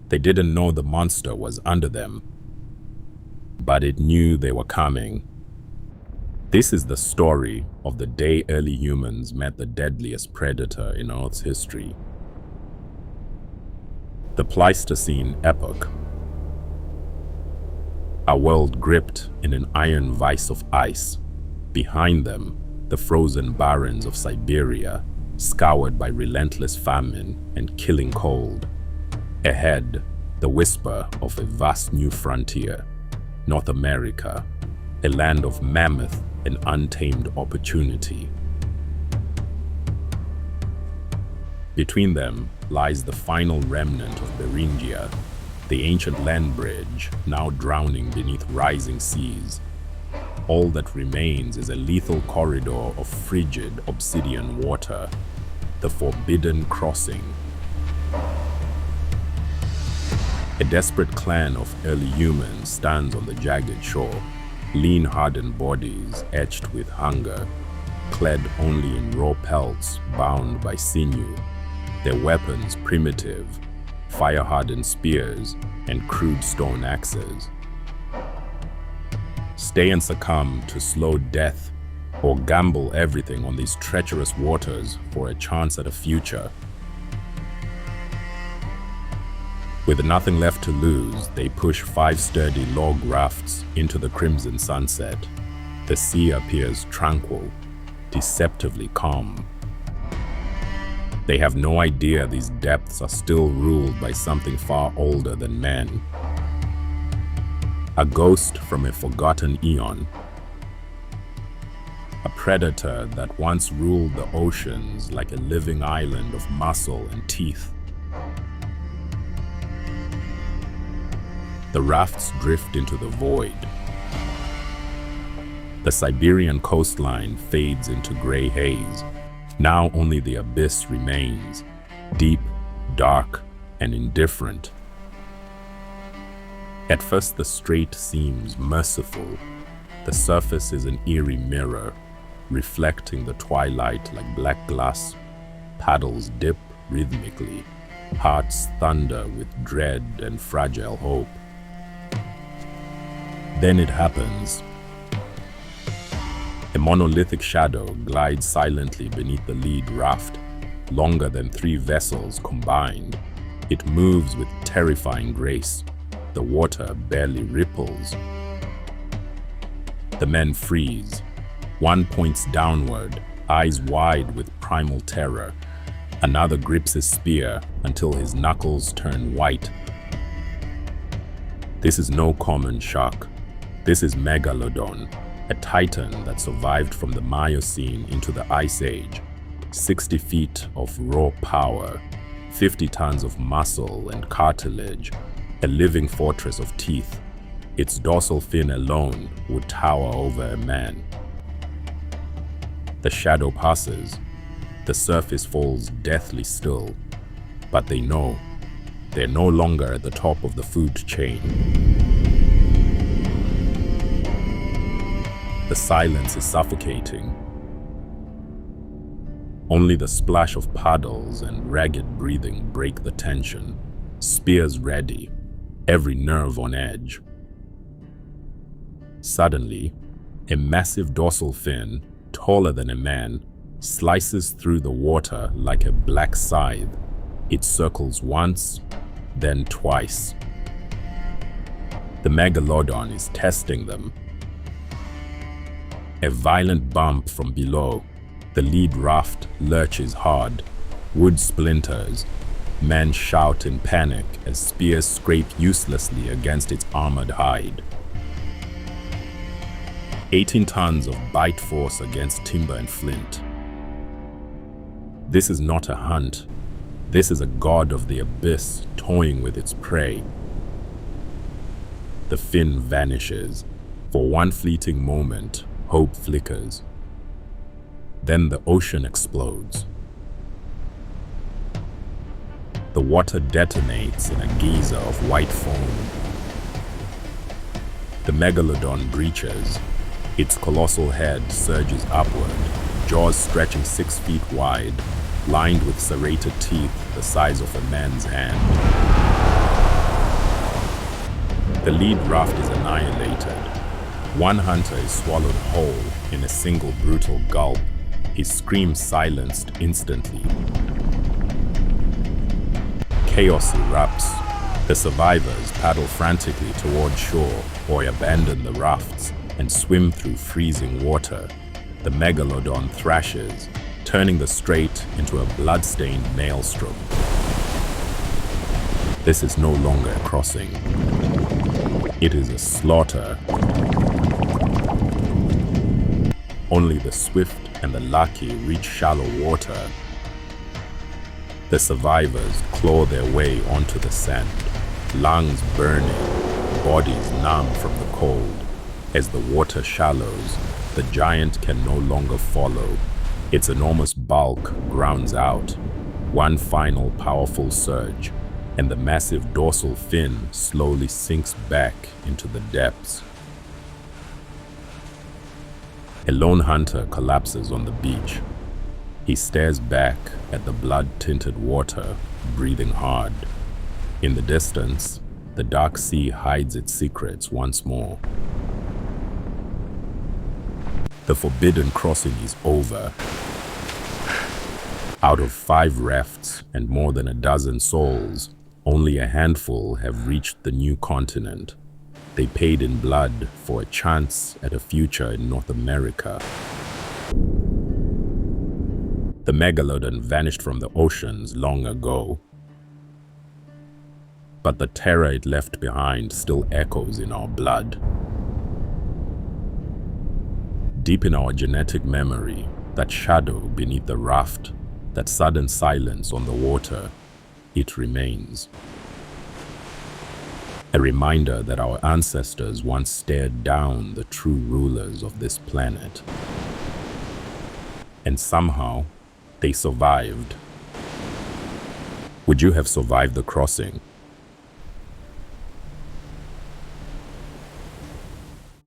They didn't know the monster was under them, but it knew they were coming. This is the story of the day early humans met the deadliest predator in Earth's history. The Pleistocene epoch. A world gripped in an iron vice of ice. Behind them, the frozen barrens of Siberia, scoured by relentless famine and killing cold. Ahead, the whisper of a vast new frontier, North America, a land of mammoth and untamed opportunity. Between them lies the final remnant of Beringia, the ancient land bridge now drowning beneath rising seas. All that remains is a lethal corridor of frigid obsidian water, the forbidden crossing. A desperate clan of early humans stands on the jagged shore, lean hardened bodies etched with hunger, clad only in raw pelts bound by sinew, their weapons primitive, fire-hardened spears and crude stone axes. Stay and succumb to slow death, or gamble everything on these treacherous waters for a chance at a future. With nothing left to lose, they push 5 sturdy log rafts into the crimson sunset. The sea appears tranquil, deceptively calm. They have no idea these depths are still ruled by something far older than men. A ghost from a forgotten eon. A predator that once ruled the oceans like a living island of muscle and teeth. The rafts drift into the void. The Siberian coastline fades into gray haze. Now only the abyss remains, deep, dark, and indifferent. At first the strait seems merciful. The surface is an eerie mirror, reflecting the twilight like black glass. Paddles dip rhythmically. Hearts thunder with dread and fragile hope. Then it happens. A monolithic shadow glides silently beneath the lead raft, longer than 3 vessels combined. It moves with terrifying grace. The water barely ripples. The men freeze. One points downward, eyes wide with primal terror. Another grips his spear until his knuckles turn white. This is no common shark. This is Megalodon, a titan that survived from the Miocene into the Ice Age. 60 feet of raw power, 50 tons of muscle and cartilage, a living fortress of teeth. Its dorsal fin alone would tower over a man. The shadow passes. The surface falls deathly still. But they know they're no longer at the top of the food chain. The silence is suffocating. Only the splash of paddles and ragged breathing break the tension. Spears ready, every nerve on edge. Suddenly, a massive dorsal fin, taller than a man, slices through the water like a black scythe. It circles once, then twice. The Megalodon is testing them. A violent bump from below. The lead raft lurches hard. Wood splinters. Men shout in panic as spears scrape uselessly against its armored hide. 18 tons of bite force against timber and flint. This is not a hunt. This is a god of the abyss toying with its prey. The fin vanishes. For one fleeting moment, hope flickers. Then the ocean explodes. The water detonates in a geyser of white foam. The Megalodon breaches. Its colossal head surges upward, jaws stretching 6 feet wide, lined with serrated teeth the size of a man's hand. The lead raft is annihilated. One hunter is swallowed whole in a single brutal gulp, his screams silenced instantly. Chaos erupts. The survivors paddle frantically toward shore or abandon the rafts and swim through freezing water. The Megalodon thrashes, turning the strait into a blood-stained maelstrom. This is no longer a crossing. It is a slaughter. Only the swift and the lucky reach shallow water. The survivors claw their way onto the sand, lungs burning, bodies numb from the cold. As the water shallows, the giant can no longer follow. Its enormous bulk grounds out. One final powerful surge, and the massive dorsal fin slowly sinks back into the depths. A lone hunter collapses on the beach. He stares back at the blood-tinted water, breathing hard. In the distance, the dark sea hides its secrets once more. The forbidden crossing is over. Out of 5 rafts and more than a dozen souls, only a handful have reached the new continent. They paid in blood for a chance at a future in North America. The Megalodon vanished from the oceans long ago. But the terror it left behind still echoes in our blood. Deep in our genetic memory, that shadow beneath the raft, that sudden silence on the water, it remains. A reminder that our ancestors once stared down the true rulers of this planet. And somehow, they survived. Would you have survived the crossing?